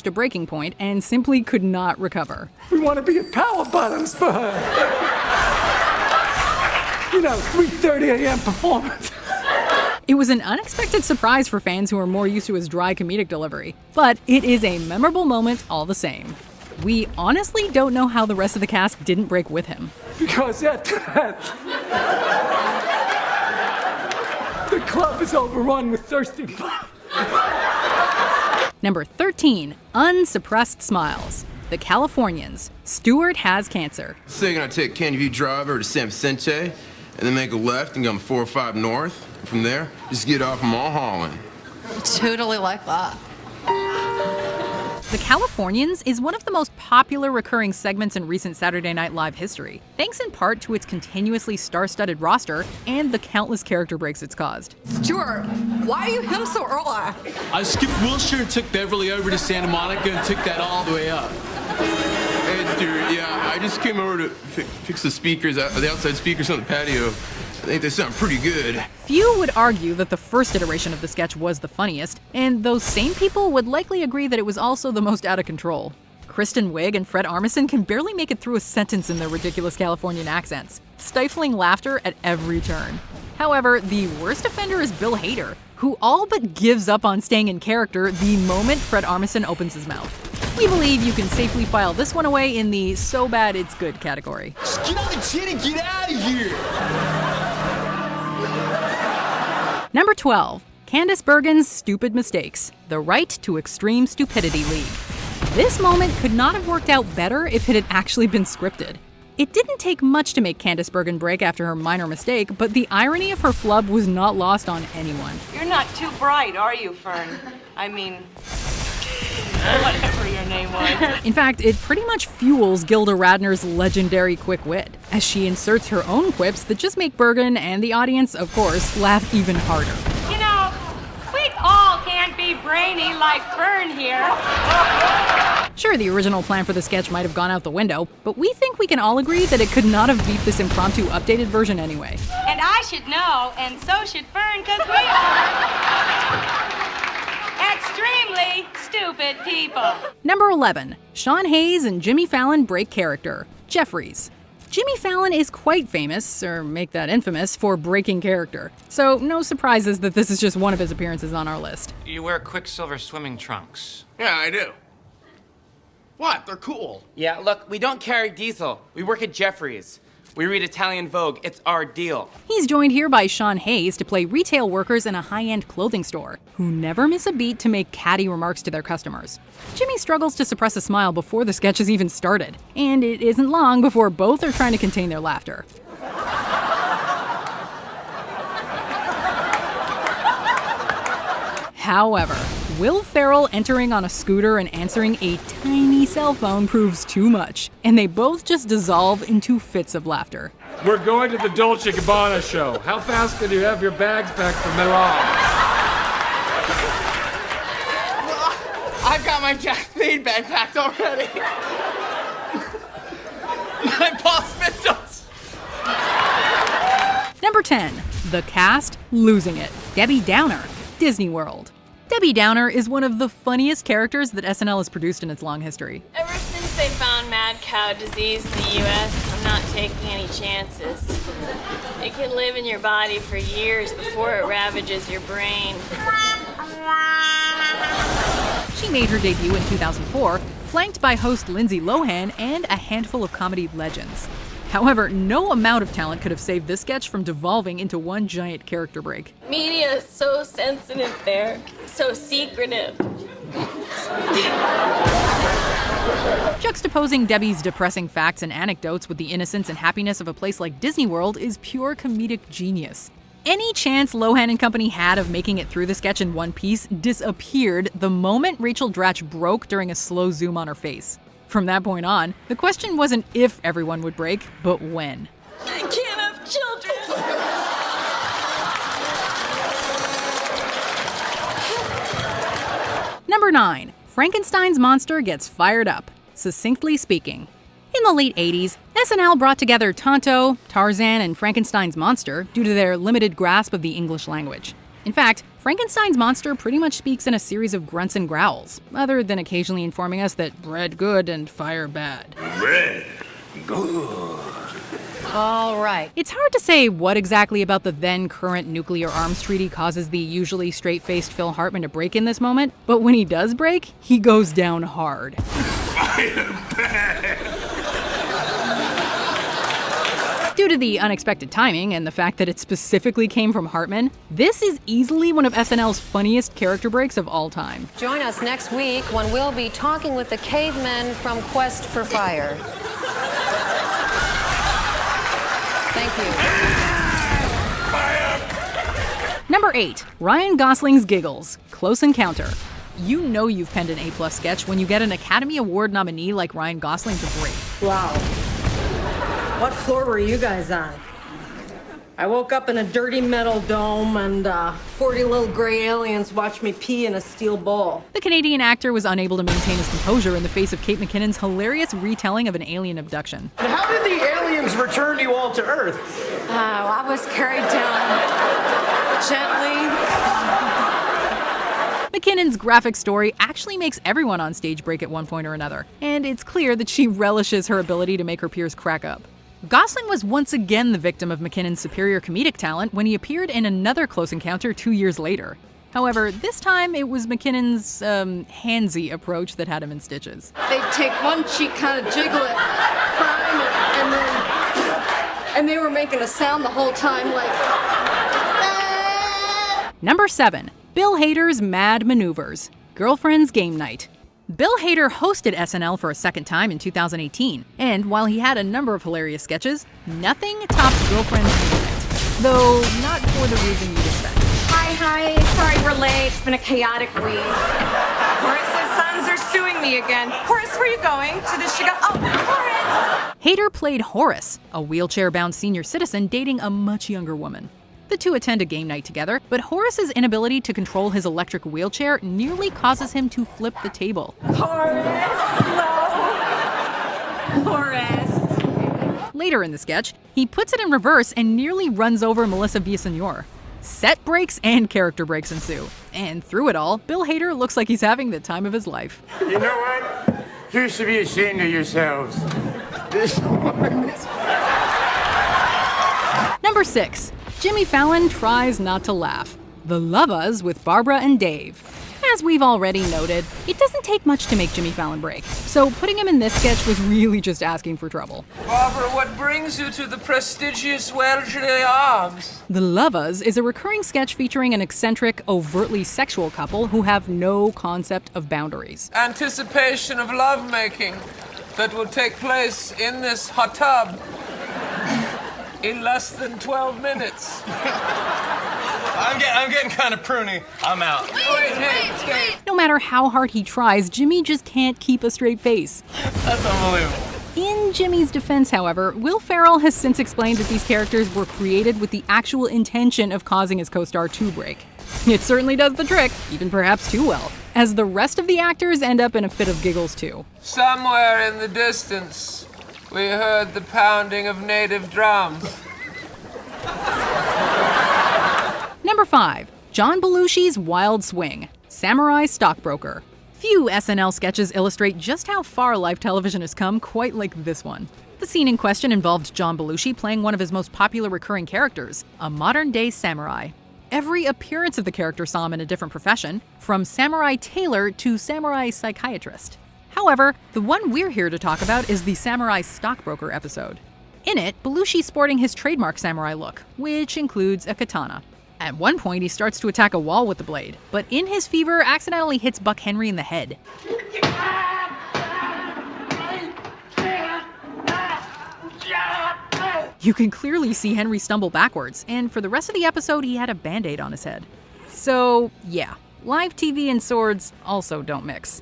a breaking point and simply could not recover. We want to be at power bottoms for her. 3:30 a.m. performance. It was an unexpected surprise for fans who are more used to his dry comedic delivery, but it is a memorable moment all the same. We honestly don't know how the rest of the cast didn't break with him. Because after that, the club is overrun with thirsty people. Number 13, Unsuppressed Smiles. The Californians. Stewart has cancer. So you're gonna take Candy View Drive over to San Vicente, and then make a left and go 405 north. From there, just get off Mulholland. Totally like that. The Californians is one of the most popular recurring segments in recent Saturday Night Live history, thanks in part to its continuously star-studded roster and the countless character breaks it's caused. Stuart, why are you him so early? I skipped Wilshire and took Beverly over to Santa Monica and took that all the way up. Hey, dude, yeah, I just came over to fix the speakers, the outside speakers on the patio. I think they sound pretty good. Few would argue that the first iteration of the sketch was the funniest, and those same people would likely agree that it was also the most out of control. Kristen Wiig and Fred Armisen can barely make it through a sentence in their ridiculous Californian accents, stifling laughter at every turn. However, the worst offender is Bill Hader, who all but gives up on staying in character the moment Fred Armisen opens his mouth. We believe you can safely file this one away in the so bad it's good category. Just get on the chin and get out of here! Number 12, Candice Bergen's Stupid Mistakes, the Right to Extreme Stupidity League. This moment could not have worked out better if it had actually been scripted. It didn't take much to make Candice Bergen break after her minor mistake, but the irony of her flub was not lost on anyone. You're not too bright, are you, Fern? I mean, whatever your name was. In fact, it pretty much fuels Gilda Radner's legendary quick wit, as she inserts her own quips that just make Bergen and the audience, of course, laugh even harder. You know, we all can't be brainy like Fern here. Sure, the original plan for the sketch might have gone out the window, but we think we can all agree that it could not have beat this impromptu updated version anyway. And I should know, and so should Fern, because we are extremely stupid people. Number 11, Sean Hayes and Jimmy Fallon break character. Jeffries. Jimmy Fallon is quite famous, or make that infamous, for breaking character. So no surprises that this is just one of his appearances on our list. You wear Quicksilver swimming trunks. Yeah, I do. What? They're cool. Yeah, look, we don't carry diesel. We work at Jeffries. We read Italian Vogue. It's our deal. He's joined here by Sean Hayes to play retail workers in a high-end clothing store, who never miss a beat to make catty remarks to their customers. Jimmy struggles to suppress a smile before the sketch has even started, and it isn't long before both are trying to contain their laughter. However, Will Ferrell entering on a scooter and answering a tiny cell phone proves too much, and they both just dissolve into fits of laughter. We're going to the Dolce & Gabbana show. How fast can you have your bags packed for Milan? I've got my Jack Spade bag packed already. My Paul Smith does. Number 10, the cast losing it. Debbie Downer, Disney World. Debbie Downer is one of the funniest characters that SNL has produced in its long history. Ever since they found mad cow disease in the U.S., I'm not taking any chances. It can live in your body for years before it ravages your brain. She made her debut in 2004, flanked by host Lindsay Lohan and a handful of comedy legends. However, no amount of talent could have saved this sketch from devolving into one giant character break. Media is so sensitive there, so secretive. Juxtaposing Debbie's depressing facts and anecdotes with the innocence and happiness of a place like Disney World is pure comedic genius. Any chance Lohan and company had of making it through the sketch in one piece disappeared the moment Rachel Dratch broke during a slow zoom on her face. From that point on, the question wasn't if everyone would break, but when. I can't have children. Number 9, Frankenstein's monster gets fired up. Succinctly speaking. In the late 80s, SNL brought together Tonto, Tarzan, and Frankenstein's monster due to their limited grasp of the English language. In fact, Frankenstein's monster pretty much speaks in a series of grunts and growls, other than occasionally informing us that bread good and fire bad. Bread good. All right. It's hard to say what exactly about the then-current nuclear arms treaty causes the usually straight-faced Phil Hartman to break in this moment, but when he does break, he goes down hard. Due to the unexpected timing and the fact that it specifically came from Hartman, this is easily one of SNL's funniest character breaks of all time. Join us next week when we'll be talking with the cavemen from Quest for Fire. Thank you. Number 8. Ryan Gosling's Giggles. Close Encounter. You know you've penned an A+ sketch when you get an Academy Award nominee like Ryan Gosling to break. Wow. What floor were you guys on? I woke up in a dirty metal dome and 40 little gray aliens watched me pee in a steel bowl. The Canadian actor was unable to maintain his composure in the face of Kate McKinnon's hilarious retelling of an alien abduction. And how did the aliens return you all to Earth? Oh, I was carried down gently. McKinnon's graphic story actually makes everyone on stage break at one point or another, and it's clear that she relishes her ability to make her peers crack up. Gosling was once again the victim of McKinnon's superior comedic talent when he appeared in another Close Encounter 2 years later. However, this time it was McKinnon's handsy approach that had him in stitches. They'd take one cheek, kind of jiggle it, prime it, and they were making a sound the whole time like... Number 7. Bill Hader's Mad Maneuvers. Girlfriend's Game Night. Bill Hader hosted SNL for a second time in 2018, and while he had a number of hilarious sketches, nothing tops Girlfriend's Game Night. Though not for the reason you'd expect. Hi. Sorry we're late. It's been a chaotic week. Horace's sons are suing me again. Horace, where are you going? To the Chicago... Oh, Horace! Hader played Horace, a wheelchair-bound senior citizen dating a much younger woman. The two attend a game night together, but Horace's inability to control his electric wheelchair nearly causes him to flip the table. Horace, slow. Horace. Later in the sketch, he puts it in reverse and nearly runs over Melissa Villaseñor. Set breaks and character breaks ensue. And through it all, Bill Hader looks like he's having the time of his life. You know what? You should be ashamed of yourselves. Number 6. Jimmy Fallon tries not to laugh. The Lovas with Barbara and Dave. As we've already noted, it doesn't take much to make Jimmy Fallon break, so putting him in this sketch was really just asking for trouble. Barbara, what brings you to the prestigious Wellesley Arms? The Lovas is a recurring sketch featuring an eccentric, overtly sexual couple who have no concept of boundaries. Anticipation of lovemaking that will take place in this hot tub in less than 12 minutes. I'm getting kind of pruny. I'm out. Wait. No matter how hard he tries, Jimmy just can't keep a straight face. That's unbelievable. In Jimmy's defense, however, Will Ferrell has since explained that these characters were created with the actual intention of causing his co-star to break. It certainly does the trick, even perhaps too well, as the rest of the actors end up in a fit of giggles too. Somewhere in the distance, we heard the pounding of native drums. Number 5. John Belushi's Wild Swing. Samurai Stockbroker. Few SNL sketches illustrate just how far live television has come quite like this one. The scene in question involved John Belushi playing one of his most popular recurring characters, a modern-day samurai. Every appearance of the character saw him in a different profession, from samurai tailor to samurai psychiatrist. However, the one we're here to talk about is the Samurai Stockbroker episode. In it, Belushi's sporting his trademark samurai look, which includes a katana. At one point, he starts to attack a wall with the blade, but in his fever, accidentally hits Buck Henry in the head. You can clearly see Henry stumble backwards, and for the rest of the episode, he had a band-aid on his head. So, yeah, live TV and swords also don't mix.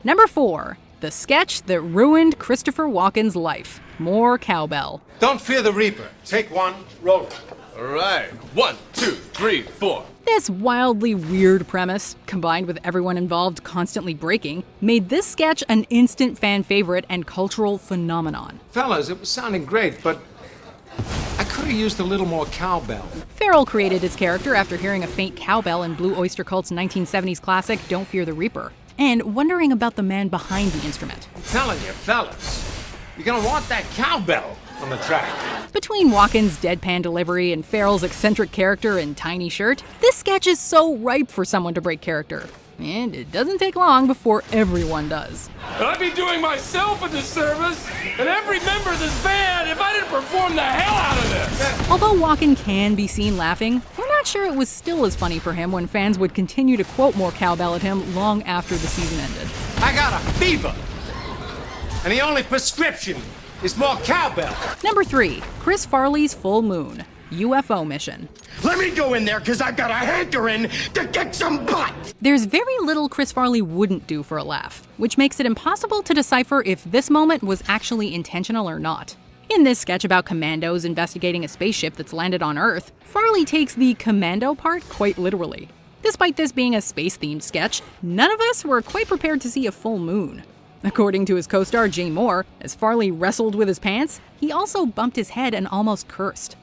Number 4. The sketch that ruined Christopher Walken's life. More cowbell. Don't fear the Reaper. Take one, roll it. All right. 1, 2, 3, 4. This wildly weird premise, combined with everyone involved constantly breaking, made this sketch an instant fan favorite and cultural phenomenon. Fellas, it was sounding great, but I couldn't Could have used a little more cowbell. Farrell created his character after hearing a faint cowbell in Blue Oyster Cult's 1970s classic Don't Fear the Reaper, and wondering about the man behind the instrument. I'm telling you, fellas, you're gonna want that cowbell on the track. Between Walken's deadpan delivery and Farrell's eccentric character and tiny shirt, this sketch is so ripe for someone to break character. And it doesn't take long before everyone does. I'd be doing myself a disservice and every member of this band if I didn't perform the hell out of this. Although Walken can be seen laughing, we're not sure it was still as funny for him when fans would continue to quote more cowbell at him long after the season ended. I got a fever, and the only prescription is more cowbell. Number 3, Chris Farley's Full Moon, UFO mission. Let me go in there, because I've got a hankering to kick some butt! There's very little Chris Farley wouldn't do for a laugh, which makes it impossible to decipher if this moment was actually intentional or not. In this sketch about commandos investigating a spaceship that's landed on Earth, Farley takes the commando part quite literally. Despite this being a space-themed sketch, none of us were quite prepared to see a full moon. According to his co-star Jay Moore, as Farley wrestled with his pants, he also bumped his head and almost cursed.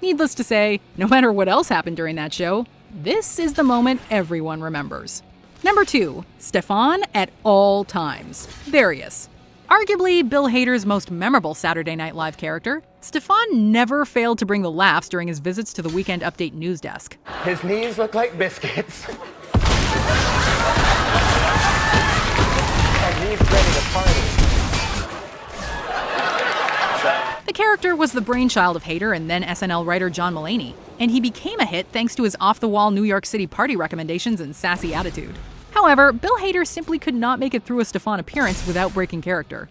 Needless to say, no matter what else happened during that show, this is the moment everyone remembers. Number 2, Stefan at all times, Various. Arguably Bill Hader's most memorable Saturday Night Live character, Stefan never failed to bring the laughs during his visits to the Weekend Update news desk. His knees look like biscuits. And he's ready to party. The character was the brainchild of Hader and then SNL writer John Mulaney, and he became a hit thanks to his off-the-wall New York City party recommendations and sassy attitude. However, Bill Hader simply could not make it through a Stefan appearance without breaking character.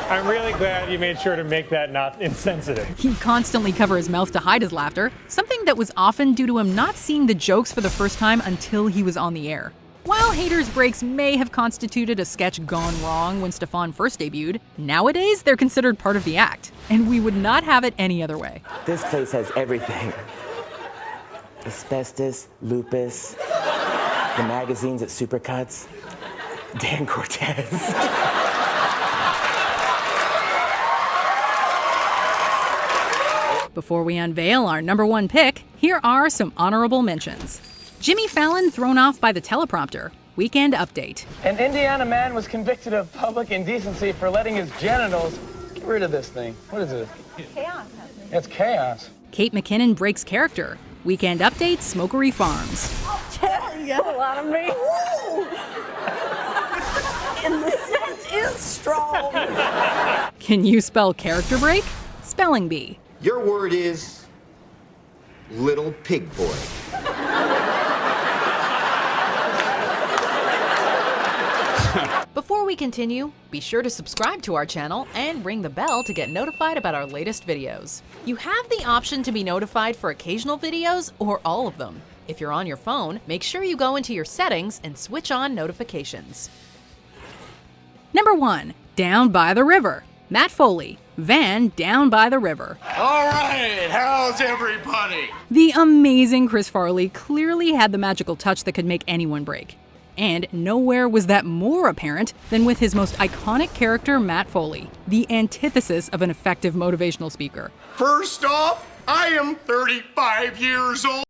I'm really glad you made sure to make that not insensitive. He'd constantly cover his mouth to hide his laughter, something that was often due to him not seeing the jokes for the first time until he was on the air. While Hader's breaks may have constituted a sketch gone wrong when Stefan first debuted, nowadays they're considered part of the act, and we would not have it any other way. This place has everything. Asbestos, lupus, the magazines at Supercuts, Dan Cortez. Before we unveil our number 1 pick, here are some honorable mentions. Jimmy Fallon thrown off by the teleprompter. Weekend Update. An Indiana man was convicted of public indecency for letting his genitals... Get rid of this thing. What is it? Chaos. It's chaos. Kate McKinnon breaks character. Weekend Update, Smokery Farms. You got a lot of me. And the scent is strong. Can you spell character break? Spelling bee. Your word is little pig boy. Before we continue, be sure to subscribe to our channel and ring the bell to get notified about our latest videos. You have the option to be notified for occasional videos or all of them. If you're on your phone, make sure you go into your settings and switch on notifications. Number 1, Down by the River. Matt Foley, Van Down by the River. All right, how's everybody? The amazing Chris Farley clearly had the magical touch that could make anyone break. And nowhere was that more apparent than with his most iconic character, Matt Foley, the antithesis of an effective motivational speaker. First off, I am 35 years old.